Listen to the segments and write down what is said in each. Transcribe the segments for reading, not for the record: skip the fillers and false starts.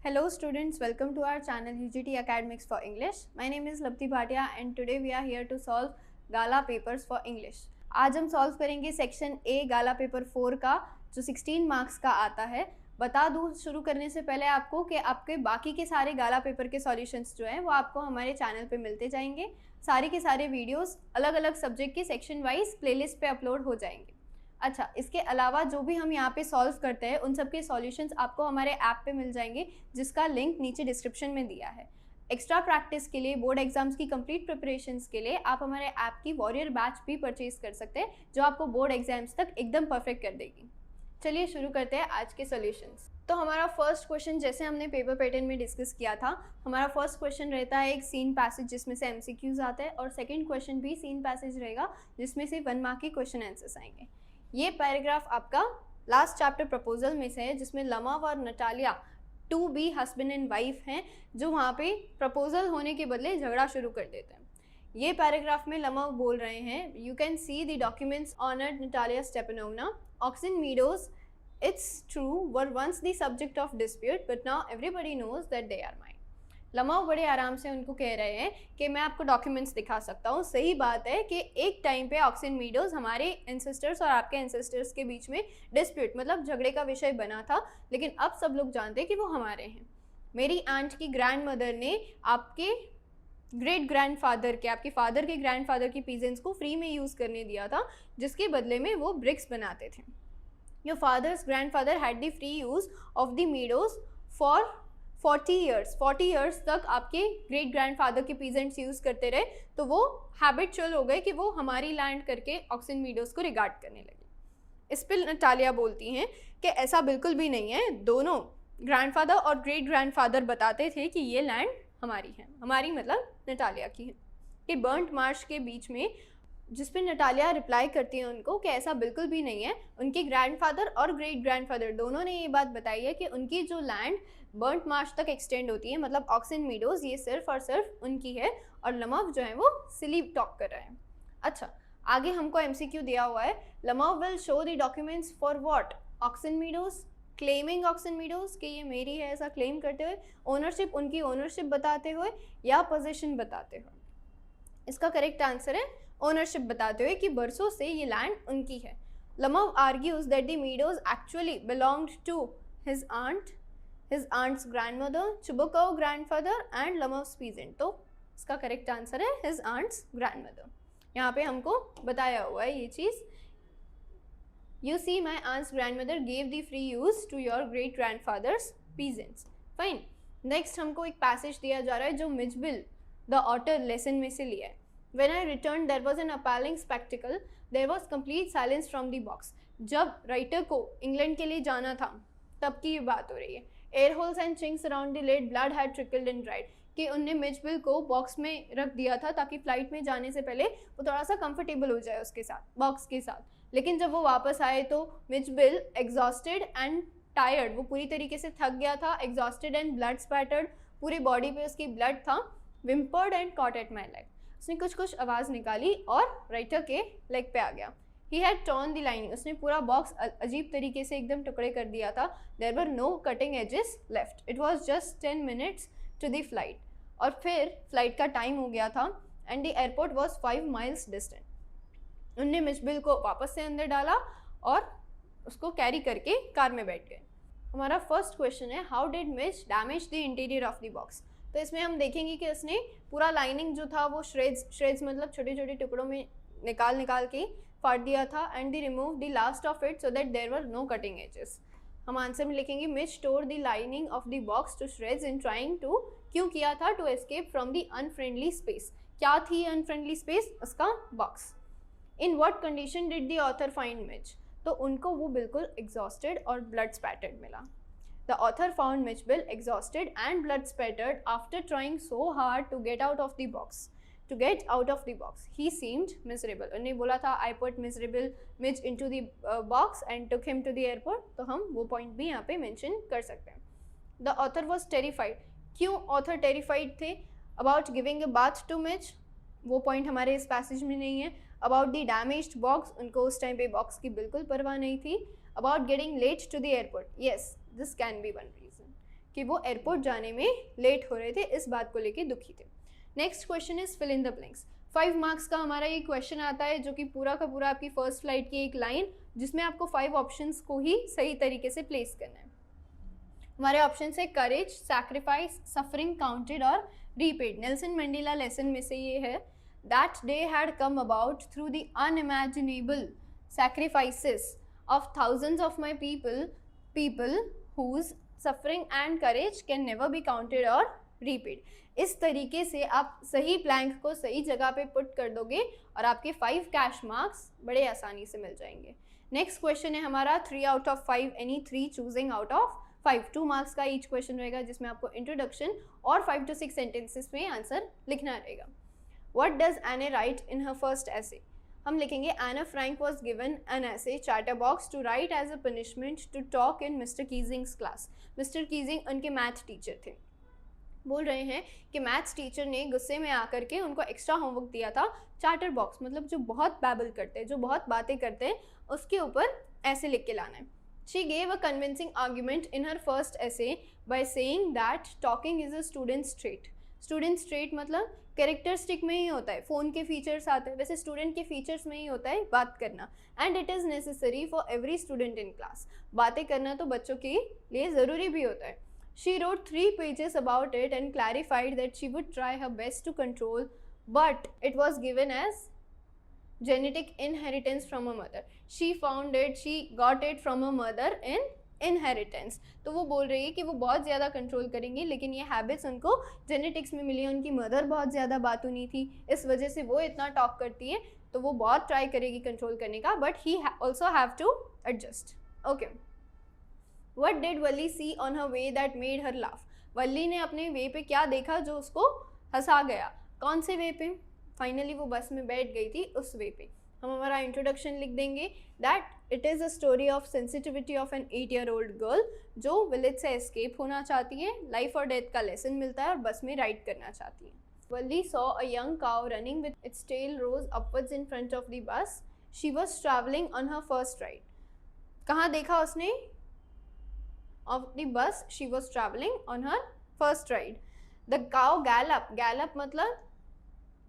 Hello students, welcome to our channel UGT Academics for English. My name is Lapti Bhatia and today we are here to solve Gala papers for English. आज हम solve करेंगे section A gala paper 4 का जो 16 marks का आता है। बता दूँ शुरू करने से पहले आपको कि आपके बाकी के सारे गाला पेपर के सॉल्यूशंस जो हैं वो आपको हमारे चैनल पे मिलते जाएंगे। सारे के सारे वीडियोस अलग अलग सब्जेक्ट के सेक्शन वाइज प्लेलिस्ट पे अपलोड हो जाएंगे। अच्छा, इसके अलावा जो भी हम यहाँ पे सॉल्व करते हैं उन सब के सॉल्यूशंस आपको हमारे ऐप पे मिल जाएंगे, जिसका लिंक नीचे डिस्क्रिप्शन में दिया है। एक्स्ट्रा प्रैक्टिस के लिए, बोर्ड एग्जाम्स की कंप्लीट प्रिपरेशंस के लिए आप हमारे ऐप की वॉरियर बैच भी परचेज कर सकते हैं, जो आपको बोर्ड एग्जाम्स तक एकदम परफेक्ट कर देगी। चलिए शुरू करते हैं आज के सॉल्यूशंस। तो हमारा फर्स्ट क्वेश्चन, जैसे हमने पेपर पैटर्न में डिस्कस किया था, हमारा फर्स्ट क्वेश्चन रहता है एक सीन पैसेज जिसमें से एमसीक्यूज आते हैं, और सेकंड क्वेश्चन भी सीन पैसेज रहेगा जिसमें से 1 मार्क के क्वेश्चन आंसर्स आएंगे। ये पैराग्राफ आपका लास्ट चैप्टर प्रपोजल में से है, जिसमें लमव और Natalia to be husband and wife हैं, जो वहाँ पे प्रपोजल होने के बदले झगड़ा शुरू कर देते हैं। ये पैराग्राफ में लमव बोल रहे हैं, you can see the documents honoured Natalya Stepanovna, Oxen Meadows, it's true were once the subject of dispute but now everybody knows that they are mine. Lomov बड़े आराम से उनको कह रहे हैं कि मैं आपको डॉक्यूमेंट्स दिखा सकता हूँ। सही बात है कि एक टाइम पे ऑक्सन मीडोज हमारे एंसेस्टर्स और आपके एंसेस्टर्स के बीच में डिस्प्यूट मतलब झगड़े का विषय बना था, लेकिन अब सब लोग जानते हैं कि वो हमारे हैं। मेरी आंट की ग्रैंड मदर ने आपके ग्रेट ग्रैंडफादर के, आपके फादर के ग्रैंडफादर की पीजेंट्स को फ्री में यूज़ करने दिया था, जिसके बदले में वो ब्रिक्स बनाते थे। Your fathers grandfather had the free use of the meadows for 40 years तक आपके ग्रेट ग्रैंडफादर के पीजेंट्स यूज़ करते रहे, तो वो हैबिचुअल हो गए कि वो हमारी लैंड करके ऑक्सन मीडोज को रिगार्ड करने लगे। इस पर नटालिया बोलती हैं कि ऐसा बिल्कुल भी नहीं है, दोनों ग्रैंडफादर और ग्रेट ग्रैंडफादर बताते थे कि ये लैंड हमारी है, हमारी मतलब नटालिया की है। कि बर्न्ट मार्श के बीच में, जिस पे नटालिया रिप्लाई करती है उनको कि ऐसा बिल्कुल भी नहीं है, उनके ग्रैंडफादर और ग्रेट ग्रैंडफादर दोनों ने ये बात बताई है कि उनकी जो लैंड बर्न्ट मार्श तक एक्सटेंड होती है, मतलब ऑक्सन मीडोज, ये सिर्फ और सिर्फ उनकी है, और लमव जो है वो सिली टॉक कर रहे हैं। अच्छा, आगे हमको एमसीक्यू दिया हुआ है, Lomov will show the documents for what, Oxen Meadows, claiming Oxen Meadows कि ये मेरी है ऐसा क्लेम करते हुए, ओनरशिप उनकी ओनरशिप बताते हुए, या पोजीशन बताते हुए। इसका करेक्ट आंसर है ओनरशिप बताते हुए कि बरसों से ये लैंड उनकी है। Lomov argues that the meadows actually belonged to his aunt, his aunt's grandmother, Chubbuckov grandfather and Lamav's peasant। तो इसका करेक्ट आंसर है his aunt's grandmother। यहाँ पे हमको बताया हुआ है ये चीज़, you see my aunt's grandmother gave the free use to your great grandfather's peasants। Fine, next हमको एक पैसेज दिया जा रहा है जो मिचबिल द ऑटर लेसन में से लिया है। When I returned there was an appalling spectacle, there was complete silence from the box। जब राइटर को इंग्लैंड के लिए जाना था तब की ये बात हो रही है। Air holes and chinks around the lid blood had trickled and dried, कि उनने मिचबिल को बॉक्स में रख दिया था ताकि फ्लाइट में जाने से पहले वो थोड़ा सा कंफर्टेबल हो जाए उसके साथ, बॉक्स के साथ। लेकिन जब वो वापस आए तो मिचबिल एग्जॉस्टेड एंड टायर्ड, वो पूरी तरीके से थक गया था, एग्जॉस्टेड एंड ब्लड स्पैटर्ड, पूरी बॉडी पे उसकी ब्लड था, whimpered and caught at my leg, उसने कुछ कुछ आवाज़ निकाली और राइटर के लेग पे आ गया। He had torn the lining, उसने पूरा बॉक्स अजीब तरीके से एकदम टुकड़े कर दिया था। There were no cutting edges left. It was just 10 minutes to the flight। और फिर फ्लाइट का टाइम हो गया था and the airport was 5 miles distant। उनने मिचबिल को वापस से अंदर डाला और उसको कैरी करके कार में बैठ गए। हमारा फर्स्ट क्वेश्चन है, how did Mitch damage the interior of the box. तो इसमें हम देखेंगे कि उसने पूरा लाइनिंग जो था वो श्रेड्स मतलब छोटे छोटे टुकड़ों में निकाल के फाड़ दिया था, and the remove the last of it so that there were no cutting edges. हम आंसर में लिखेंगे Mitch tore the lining of the box to shreds in trying to, क्यों किया था, to escape from the unfriendly space. क्या थी unfriendly space, उसका box. In what condition did the author find Mitch, तो उनको वो बिल्कुल एग्जॉस्टेड और ब्लड स्पैटर्ड मिला। The author found Mijbil exhausted and blood spattered after trying so hard to get out of the box. To get out of the box, he seemed miserable। उन्हें बोला था I put miserable Mitch into the box and took him to the airport, तो हम वो point भी यहाँ पे mention कर सकते हैं। The author was terrified, क्यों ऑथर टेरिफाइड थे, about giving a bath to Mitch, वो पॉइंट हमारे इस पैसेज में नहीं है। About the damaged box, उनको उस टाइम पे बॉक्स की बिल्कुल परवाह नहीं थी। About getting late to the airport, yes, this can be one reason। कि वो एयरपोर्ट जाने में लेट हो रहे थे, इस बात को लेके दुखी थे। Next question is fill in the blanks. 5 marks का हमारा ये क्वेश्चन आता है जो कि पूरा का पूरा आपकी फर्स्ट फ्लाइट की एक लाइन, जिसमें आपको 5 ऑप्शंस को ही सही तरीके से प्लेस करना है। हमारे ऑप्शन है करेज, सैक्रिफाइस, सफरिंग, काउंटेड और रीपेड। नेल्सन मंडेला लेसन में से ये है that day had come about through the unimaginable sacrifices of thousands of my people whose suffering and courage can never be counted or repaid। इस तरीके से आप सही ब्लैंक को सही जगह पे पुट कर दोगे और आपके 5 कैश मार्क्स बड़े आसानी से मिल जाएंगे। नेक्स्ट क्वेश्चन है हमारा 3 out of 5, any 3 choosing out of 5। 2 marks का ईच क्वेश्चन रहेगा जिसमें आपको इंट्रोडक्शन और 5 to 6 सेंटेंसेस में आंसर लिखना रहेगा। What does Anne write in her first essay? हम लिखेंगे Anne Frank was given an essay chatterbox to write as a punishment to talk in Mr. Keesing's class। Mr. Keesing उनके math teacher थे। बोल रहे हैं कि मैथ्स टीचर ने गुस्से में आकर के उनको एक्स्ट्रा होमवर्क दिया था। चार्टर बॉक्स मतलब जो बहुत बैबल करते हैं, जो बहुत बातें करते हैं, उसके ऊपर ऐसे लिख के लाना है। She gave a convincing argument in her first essay by saying that talking is a student's trait। Students trait मतलब कैरेक्टरिस्टिक में ही होता है, फ़ोन के फीचर्स आते हैं, वैसे स्टूडेंट के फीचर्स में ही होता है बात करना। And it is necessary for every student in class. बातें करना तो बच्चों के लिए ज़रूरी भी होता है। She wrote 3 pages about it and clarified that she would try her best to control, but it was given as genetic inheritance from her mother। she got it from her mother in inheritance. तो वो बोल रही है कि वो बहुत ज़्यादा control करेंगी, लेकिन ये हैबिट्स उनको जेनेटिक्स में मिली है। उनकी मदर बहुत ज़्यादा बातूनी थी, इस वजह से वो इतना टॉक करती है, तो वो बहुत ट्राई करेगी कंट्रोल करने का, but he also have to adjust. Okay, what did Valli see on her way that made her laugh. Valli ने अपने वे पे क्या देखा जो उसको हंसा गया। कौन से वे पे? फाइनली वो बस में बैठ गई थी, उस वे पे। हम हमारा इंट्रोडक्शन लिख देंगे that it is a story of sensitivity of an 8-year-old girl जो विलेज से एस्केप होना चाहती है, लाइफ और डेथ का लेसन मिलता है और बस में राइड करना चाहती है। Valli saw a young cow running with its tail rose upwards in front of the bus. She was travelling on her first ride. कहाँ देखा उसने? Of the bus she was travelling on her first ride. The cow gallop, gallop मतलब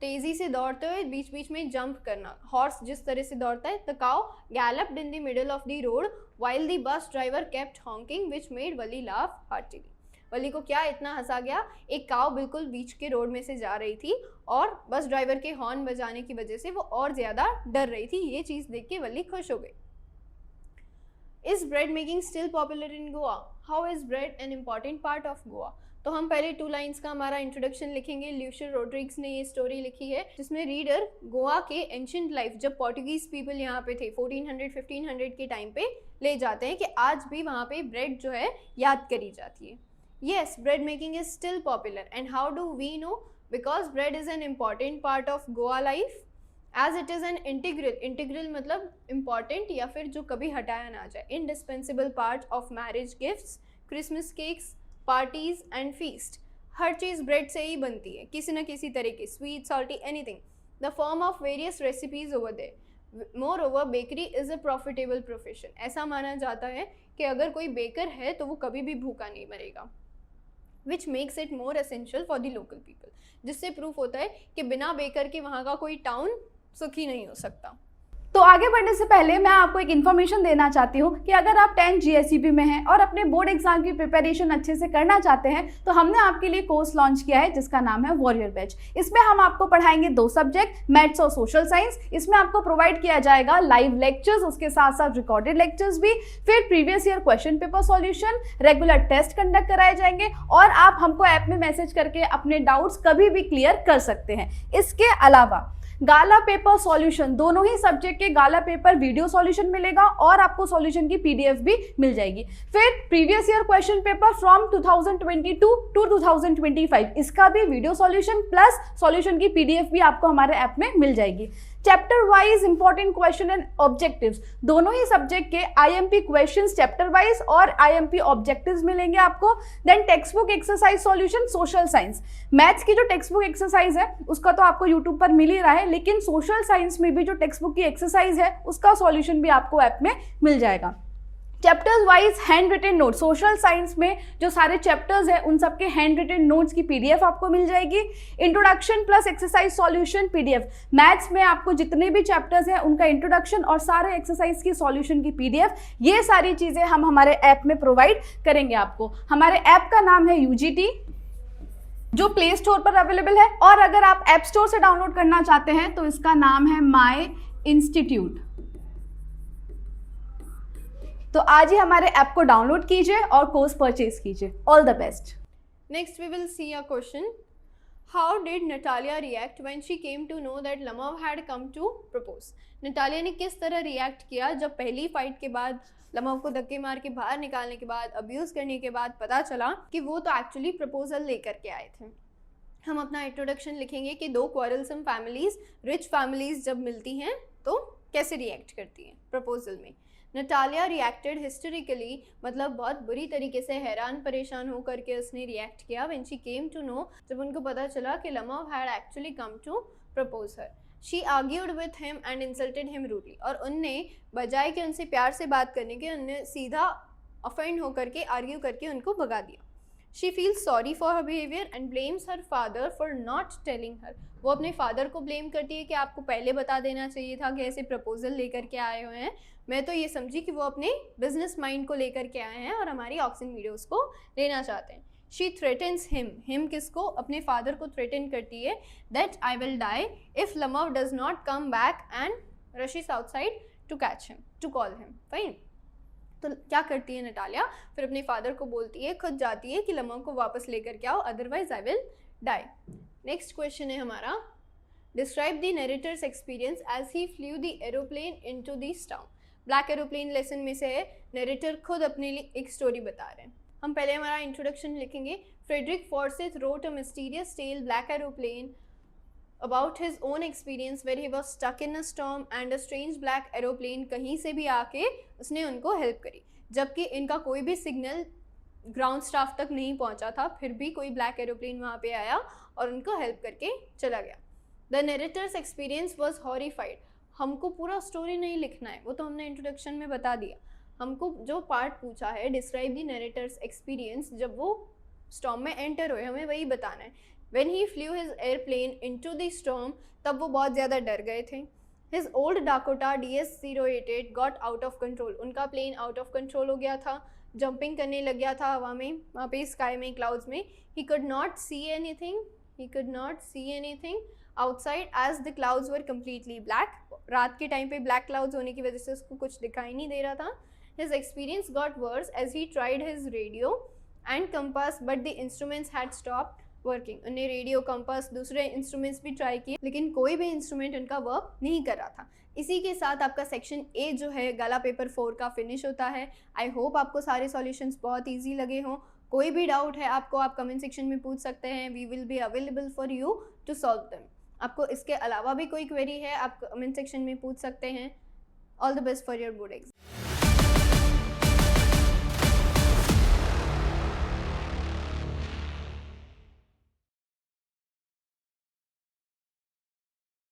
तेजी से दौड़ते हुए बीच बीच में jump करना, हॉर्स जिस तरह से दौड़ता है। The cow galloped in the middle of the road while the bus driver kept honking which made Valli laugh heartily. Valli को क्या इतना हंसा गया? एक काउ बिल्कुल बीच के रोड में से जा रही थी और बस ड्राइवर के हॉर्न बजाने की वजह से वो और ज़्यादा डर रही थी। ये चीज़ देख के वली खुश हो गई। Is bread making still popular in Goa? How is bread N important part of Goa? तो हम पहले 2 लाइन्स का हमारा इंट्रोडक्शन लिखेंगे। ल्यूशियर रोड्रिग्स ने ये स्टोरी लिखी है जिसमें रीडर गोवा के एंशिएंट लाइफ, जब पोर्टुगीज पीपल यहाँ पे थे 1400-1500 के टाइम पे ले जाते हैं कि आज भी वहाँ पे ब्रेड जो है याद करी जाती है। Yes, bread making is still popular. And how do we know? Because bread is an important part of Goa life as it is an integral. Integral मतलब इम्पॉर्टेंट या फिर जो कभी हटाया ना जाए। Indispensable part of marriage gifts, Christmas cakes, parties and feast. हर चीज़ ब्रेड से ही बनती है किसी न किसी तरीके, sweet, salty, anything. The form of various recipes over there. More over bakery is a profitable profession. ऐसा माना जाता है कि अगर कोई बेकर है तो वो कभी भी भूखा नहीं मरेगा। Which makes it more essential for the local people. जिससे प्रूफ होता है कि बिना बेकर के वहाँ का कोई टाउन सुखी नहीं हो सकता। तो आगे बढ़ने से पहले मैं आपको एक इन्फॉर्मेशन देना चाहती हूँ कि अगर आप 10th GSEB में हैं और अपने बोर्ड एग्जाम की प्रिपरेशन अच्छे से करना चाहते हैं तो हमने आपके लिए कोर्स लॉन्च किया है जिसका नाम है वॉरियर बैच। इसमें हम आपको पढ़ाएंगे 2 सब्जेक्ट, मैथ्स और सोशल साइंस। इसमें आपको प्रोवाइड किया जाएगा लाइव लेक्चर्स, उसके साथ साथ रिकॉर्डेड लेक्चर्स भी, फिर previous year question paper solution, regular test conduct कराए जाएंगे और आप हमको ऐप में मैसेज करके अपने डाउट्स कभी भी क्लियर कर सकते हैं। इसके अलावा गाला पेपर सॉल्यूशन, दोनों ही सब्जेक्ट के गाला पेपर वीडियो सॉल्यूशन मिलेगा और आपको सॉल्यूशन की PDF भी मिल जाएगी। फिर previous year question paper from 2022 to 2025, इसका भी वीडियो सॉल्यूशन प्लस सॉल्यूशन की PDF भी आपको हमारे ऐप में मिल जाएगी। Chapter wise important question and objectives, दोनों ही सब्जेक्ट के IMP क्वेश्चंस चैप्टर वाइज और IMP ऑब्जेक्टिव्स मिलेंगे आपको। Then text book exercise solution social science. Maths की जो टेक्स्ट बुक एक्सरसाइज है उसका तो आपको यूट्यूब पर मिल ही रहा है, लेकिन सोशल साइंस में भी जो टेक्स्ट बुक की एक्सरसाइज है उसका सॉल्यूशन भी आपको ऐप में मिल जाएगा। Chapters wise hand written note, social science में जो सारे चैप्टर्स हैं उन सबके हैंड रिटन नोट्स की पीडीएफ आपको मिल जाएगी। Introduction plus exercise solution PDF, maths में आपको जितने भी चैप्टर्स हैं उनका इंट्रोडक्शन और सारे एक्सरसाइज की सॉल्यूशन की पीडीएफ, ये सारी चीजें हम हमारे ऐप में प्रोवाइड करेंगे आपको। हमारे ऐप का नाम है यूजीटी, जो प्ले स्टोर पर अवेलेबल है, और अगर आप ऐप स्टोर से डाउनलोड करना चाहते हैं तो इसका नाम है माई इंस्टीट्यूट। तो आज ही हमारे ऐप को डाउनलोड कीजिए और कोर्स परचेज कीजिए। All the best. Next we will see a question. How did Natalia react when she came to know that Lamav had come to propose? Natalia ने किस तरह रिएक्ट किया जब पहली फाइट के बाद लमाव को धक्के मार के बाहर निकालने के बाद, अब्यूज़ करने के बाद पता चला कि वो तो एक्चुअली प्रपोजल लेकर के आए थे। हम अपना इंट्रोडक्शन लिखेंगे कि दो क्वारलसम फैमिलीज, रिच फैमिलीज जब मिलती हैं तो कैसे रिएक्ट करती हैं प्रपोजल में। नटालिया रिएक्टेड हिस्टेरिकली, मतलब बहुत बुरी तरीके से हैरान परेशान होकर के उसने रिएक्ट किया when she came to know, जब उनको पता चला कि Lomov had actually come to propose her. She argued with him and insulted him rudely, और उनने बजाय कि उनसे प्यार से बात करने के, उनने सीधा ऑफेंड होकर के आर्ग्यू करके उनको भगा दिया। She feels sorry for her behaviour and blames her father for not telling her. वो अपने फादर को ब्लेम करती है कि आपको पहले बता देना चाहिए था कि ऐसे प्रपोजल लेकर के आए हुए हैं। मैं तो ये समझी कि वो अपने बिजनेस माइंड को लेकर के आए हैं और हमारी ऑक्सन वीडियोस को लेना चाहते हैं। शी थ्रेटन्स हिम किसको? अपने फादर को थ्रेटन करती है that I will die if Lomov does not come back and rushes outside to catch him, to call him. Fine. तो क्या करती है नटालिया? फिर अपने फादर को बोलती है, खुद जाती है कि लमाव को वापस लेकर के आओ, otherwise I will die. Next question है हमारा, describe the narrator's experience as he flew the aeroplane into the storm. Black aeroplane lesson में से है, नरेटर खुद अपने लिए एक स्टोरी बता रहे हैं। हम पहले हमारा इंट्रोडक्शन लिखेंगे। Frederick Forsyth wrote a mysterious tale black aeroplane about his own experience where he was stuck in a storm and a strange black aeroplane कहीं से भी आके उसने उनको हेल्प करी, जबकि इनका कोई भी सिग्नल ग्राउंड स्टाफ तक नहीं पहुंचा था, फिर भी कोई ब्लैक एरोप्लेन वहाँ पे आया और उनको हेल्प करके चला गया। The narrator's experience was horrified. हमको पूरा स्टोरी नहीं लिखना है, वो तो हमने इंट्रोडक्शन में बता दिया। हमको जो पार्ट पूछा है, डिस्क्राइब द नरेटर्स एक्सपीरियंस, जब वो स्टॉर्म में एंटर हुए, हमें वही बताना है। When he flew his airplane into the storm, तब वो बहुत ज़्यादा डर गए थे। His old Dakota DS-088 got out of control. उनका प्लेन आउट ऑफ कंट्रोल हो गया था, जंपिंग करने लग गया था हवा में, वहाँ पे स्काई में, क्लाउड्स में। He could not see anything outside as the clouds were completely black. रात के टाइम पे ब्लैक क्लाउड्स होने की वजह से उसको कुछ दिखाई नहीं दे रहा था। His experience got worse as he tried his radio and compass, but the instruments had stopped working. उन्हें रेडियो, कंपास, दूसरे इंस्ट्रूमेंट्स भी ट्राई किए, लेकिन कोई भी इंस्ट्रूमेंट उनका वर्क नहीं कर रहा था। इसी के साथ आपका सेक्शन ए जो है गाला पेपर 4 का फिनिश होता है। आई होप आपको सारे सॉल्यूशंस बहुत इजी लगे हों। कोई भी डाउट है आपको, आप कमेंट सेक्शन में पूछ सकते हैं। We will be available for you to solve them. आपको इसके अलावा भी कोई क्वेरी है, आप कमेंट सेक्शन में पूछ सकते हैं। All the best for your board exam.